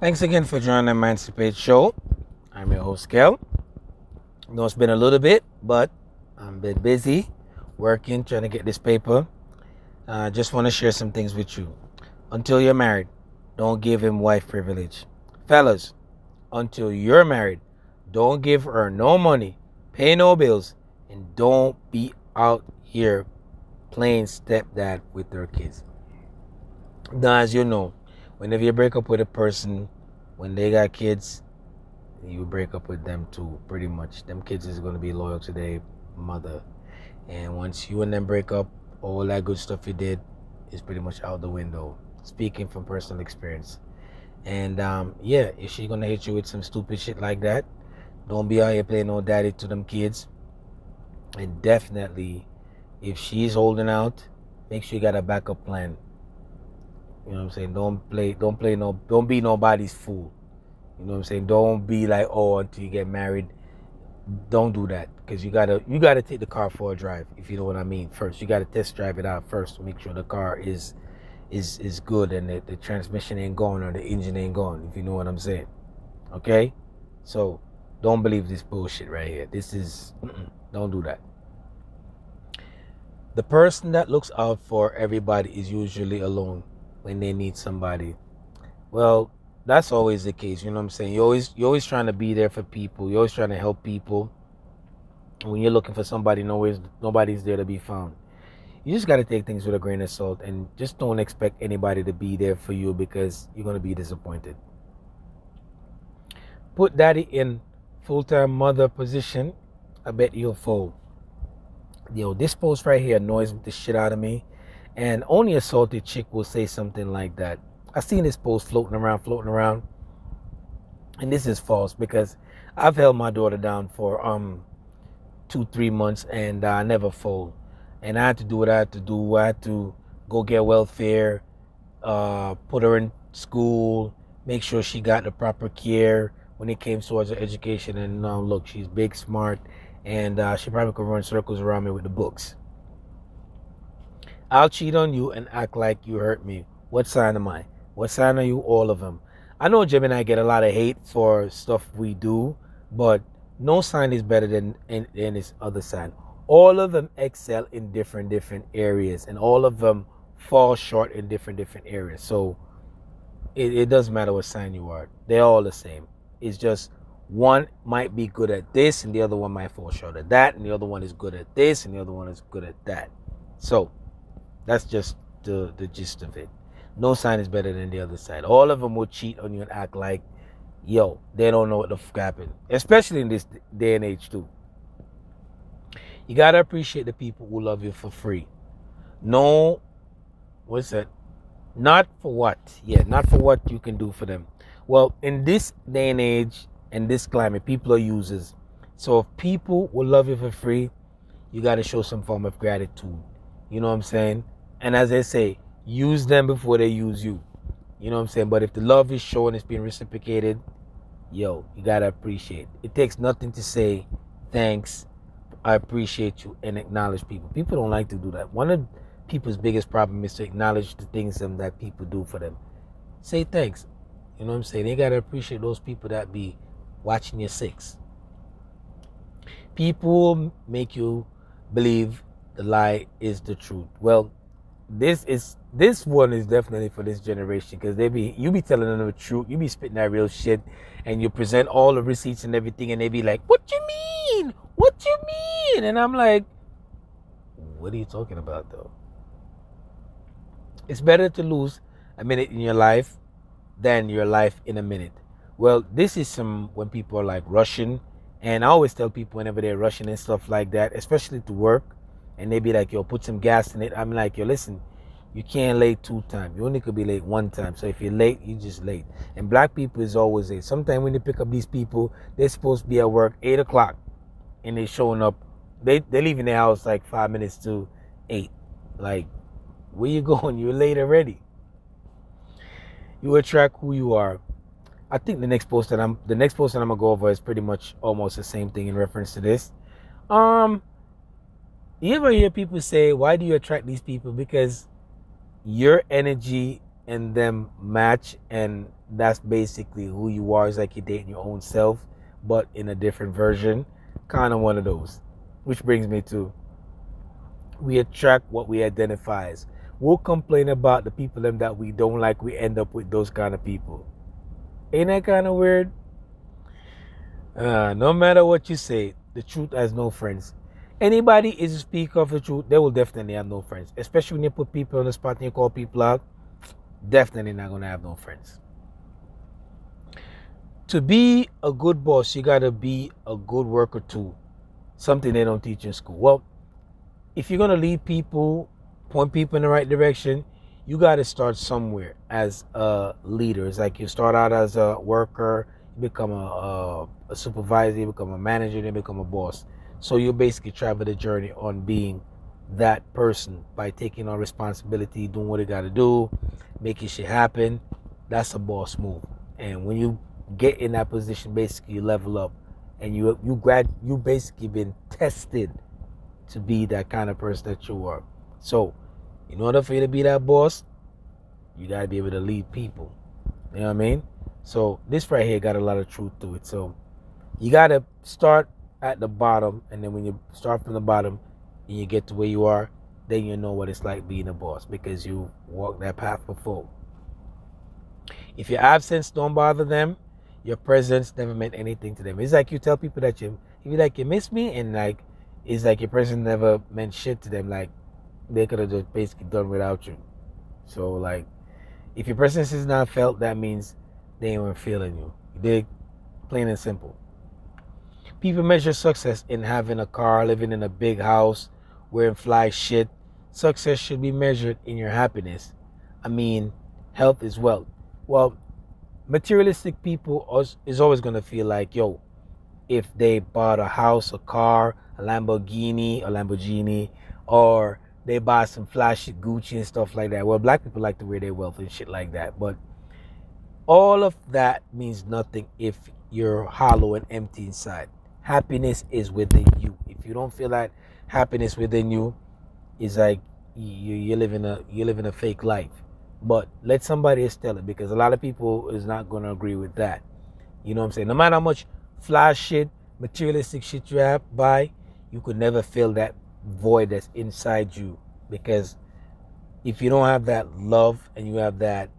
Thanks again for joining the Emancipate Show. I'm your host, Kel. I know it's been a little bit, but I've been busy working, trying to get this paper. Just want to share some things with you. Until you're married, don't give him wife privilege. Fellas, until you're married, don't give her no money, pay no bills, and don't be out here playing stepdad with their kids. Now, as you know, whenever you break up with a person, when they got kids, you break up with them too, pretty much. Them kids is going to be loyal to their mother. And once you and them break up, all that good stuff you did is pretty much out the window. Speaking from personal experience. And yeah, if she's going to hit you with some stupid shit like that, don't be out here playing no daddy to them kids. And definitely, if she's holding out, make sure you got a backup plan. You know what I'm saying? Don't be nobody's fool. You know what I'm saying? Don't be like, oh, until you get married. Don't do that, because you gotta take the car for a drive, if you know what I mean. First, you gotta test drive it out first to make sure the car is good and the transmission ain't gone or the engine ain't gone, if you know what I'm saying. Okay? So don't believe this bullshit right here. Don't do that. The person that looks out for everybody is usually alone when they need somebody. Well, that's always the case, you know what I'm saying? You're always trying to be there for people. You're always trying to help people. When you're looking for somebody, nobody's there to be found. You just got to take things with a grain of salt and just don't expect anybody to be there for you, because you're going to be disappointed. Put daddy in full-time mother position, I bet you'll fold. Yo, this post right here annoys the shit out of me. And only a salty chick will say something like that. I seen this post floating around. And this is false, because I've held my daughter down for 2-3 months and I never fold. And I had to do what I had to do. I had to go get welfare, put her in school, make sure she got the proper care when it came towards her education. And now look, she's big, smart, and she probably could run circles around me with the books. I'll cheat on you and act like you hurt me. What sign am I? What sign are you? All of them. I know Jim and I get a lot of hate for stuff we do, but no sign is better than this other sign. All of them excel in different areas, and all of them fall short in different areas. So it doesn't matter what sign you are. They're all the same. It's just one might be good at this, and the other one might fall short at that, and the other one is good at this, and the other one is good at that. So that's just the gist of it. No sign is better than the other side. All of them will cheat on you and act like, yo, they don't know what the fuck happened. Especially in this day and age too. You gotta appreciate the people who love you for free. No, what's that? Not for what? Yeah, not for what you can do for them. Well, in this day and age and this climate, people are users. So if people will love you for free, you gotta show some form of gratitude. You know what I'm saying? And as they say, use them before they use you. You know what I'm saying? But if the love is shown, it's being reciprocated, yo, you gotta appreciate. It takes nothing to say thanks, I appreciate you, and acknowledge people. People don't like to do that. One of people's biggest problem is to acknowledge the things that people do for them. Say thanks. You know what I'm saying? They gotta appreciate those people that be watching your six. People make you believe the lie is the truth. Well, this one is definitely for this generation, because you be telling them the truth, you be spitting that real shit, and you present all the receipts and everything, and they be like, what you mean? What you mean? And I'm like, what are you talking about though? It's better to lose a minute in your life than your life in a minute. Well, this is when people are like rushing, and I always tell people whenever they're rushing and stuff like that, especially to work, and they be like, yo, put some gas in it. I'm like, yo, listen, you can't late 2 times. You only could be late 1 time. So if you're late, you're just late. And black people is always late. Sometimes when you pick up these people, they're supposed to be at work 8 o'clock. And they showing up. They're leaving their house like 5 minutes to 8. Like, where you going? You're late already. You attract who you are. I think the next post that I'm gonna go over is pretty much almost the same thing in reference to this. You ever hear people say, why do you attract these people? Because your energy and them match, and that's basically who you are. It's like you're dating your own self, but in a different version. Kind of one of those. Which brings me to, we attract what we identify as. We'll complain about the people them that we don't like. We end up with those kind of people. Ain't that kind of weird? No matter what you say, the truth has no friends. Anybody is to speak of the truth, they will definitely have no friends. Especially when you put people on the spot and you call people out, definitely not gonna have no friends. To be a good boss, you gotta be a good worker too. Something they don't teach in school. Well, if you're gonna lead people, point people in the right direction, you gotta start somewhere as a leader. It's like you start out as a worker, you become a supervisor, you become a manager, then become a boss. So you basically travel the journey on being that person by taking on responsibility, doing what you gotta do, making shit happen. That's a boss move. And when you get in that position, basically you level up, and you basically been tested to be that kind of person that you are. So in order for you to be that boss, you gotta be able to lead people. You know what I mean? So this right here got a lot of truth to it. So you gotta start at the bottom, and then when you start from the bottom and you get to where you are, then you know what it's like being a boss, because you walked that path before. If your absence don't bother them, your presence never meant anything to them. It's like you tell people that you be like, you miss me, and like it's like your presence never meant shit to them. Like they could have just basically done without you. So like, if your presence is not felt, that means they ain't even feeling you. You dig? Plain and simple. People measure success in having a car, living in a big house, wearing fly shit. Success should be measured in your happiness. I mean, health is wealth. Well, materialistic people is always going to feel like, yo, if they bought a house, a car, a Lamborghini, or they buy some flashy Gucci and stuff like that. Well, black people like to wear their wealth and shit like that. But all of that means nothing if you're hollow and empty inside. Happiness is within you. If you don't feel that happiness within you, it's like you're living a fake life. But let somebody else tell it, because a lot of people is not going to agree with that. You know what I'm saying? No matter how much flash shit, materialistic shit you have buy, you could never fill that void that's inside you. Because if you don't have that love, and you have that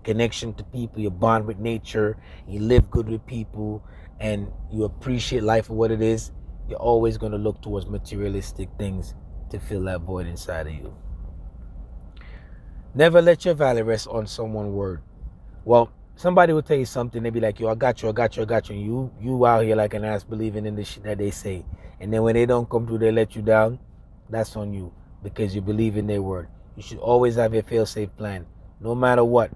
connection to people, you bond with nature, you live good with people, and you appreciate life for what it is, you're always going to look towards materialistic things to fill that void inside of you. Never let your value rest on someone's word. Well, somebody will tell you something, they be like, yo, I got you, and you out here like an ass believing in the shit that they say. And then when they don't come through, they let you down. That's on you, because you believe in their word. You should always have a fail-safe plan. No matter what,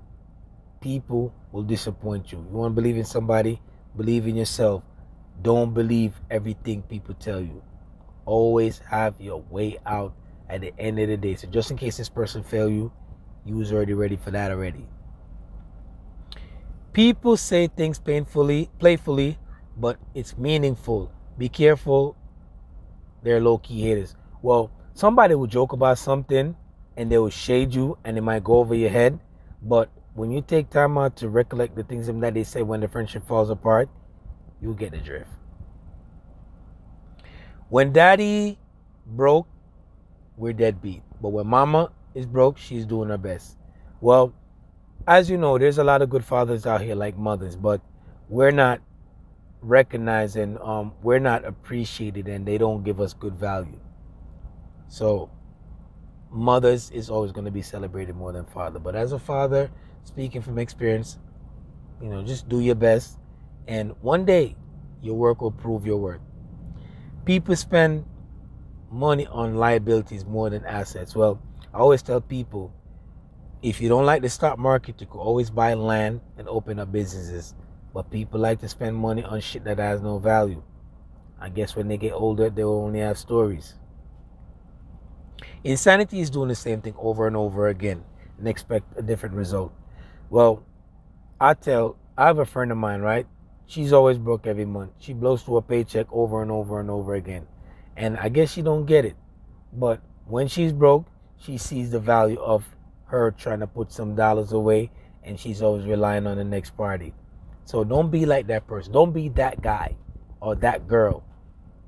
people will disappoint you. You want to believe in somebody? Believe in yourself. Don't believe everything people tell you. Always have your way out at the end of the day. So just in case this person fail you, you was already ready for that already. People say things playfully, but it's meaningful. Be careful. They're low-key haters. Well, somebody will joke about something and they will shade you, and it might go over your head. But when you take time out to recollect the things that they say when the friendship falls apart, you'll get the drift. When daddy broke, we're deadbeat. But when mama is broke, she's doing her best. Well, as you know, there's a lot of good fathers out here like mothers, but we're not recognizing, we're not appreciated, and they don't give us good value. So mothers is always going to be celebrated more than father. But as a father, speaking from experience, just do your best, and one day your work will prove your worth. People spend money on liabilities more than assets. Well, I always tell people, if you don't like the stock market, you could always buy land and open up businesses. But people like to spend money on shit that has no value. I guess when they get older, they will only have stories. Insanity is doing the same thing over and over again and expect a different result. Well, I have a friend of mine, right? She's always broke every month. She blows through a paycheck over and over and over again. And I guess she don't get it. But when she's broke, she sees the value of her trying to put some dollars away, and she's always relying on the next party. So don't be like that person. Don't be that guy or that girl.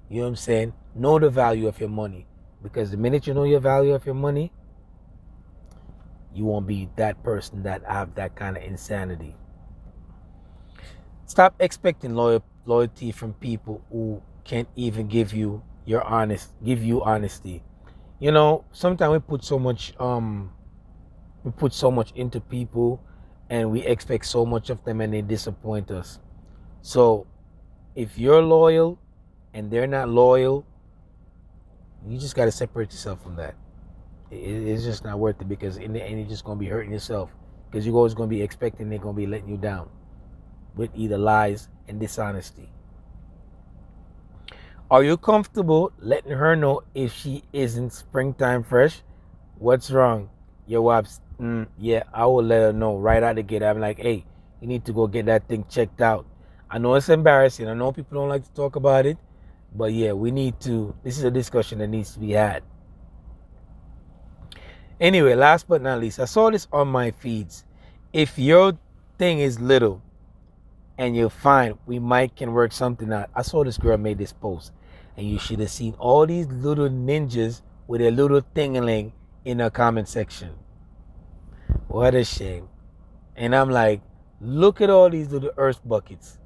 You know what I'm saying? Know the value of your money. Because the minute you know your value of your money, you won't be that person that have that kind of insanity. Stop expecting loyalty from people who can't even give you honesty. You know, sometimes we put so much into people, and we expect so much of them, and they disappoint us. So if you're loyal and they're not loyal, you just got to separate yourself from that. It's just not worth it, because in the end you're just going to be hurting yourself, because you're always going to be expecting they're going to be letting you down with either lies and dishonesty. Are you comfortable letting her know if she isn't springtime fresh? What's wrong? Your wife's, yeah, I will let her know right out the gate. I'm like, hey, you need to go get that thing checked out. I know it's embarrassing. I know people don't like to talk about it. But yeah, this is a discussion that needs to be had. Anyway, last but not least, I saw this on my feeds. If your thing is little and you're fine, we can work something out. I saw this girl made this post, and you should have seen all these little ninjas with their little thing-a-ling in the comment section. What a shame. And I'm like, look at all these little earth buckets.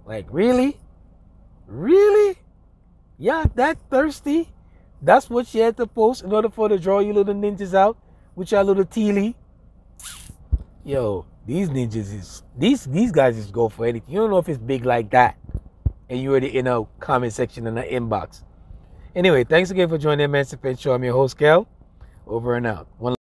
Like, really? Really? Yeah, that thirsty? That's what you had to post in order for to draw you little ninjas out with your little tealy? Yo, these ninjas these guys just go for anything. You don't know if it's big like that, and you're already in a comment section in the inbox. Anyway, thanks again for joining the Emancipation Show. I'm your host, Kel. Over and out.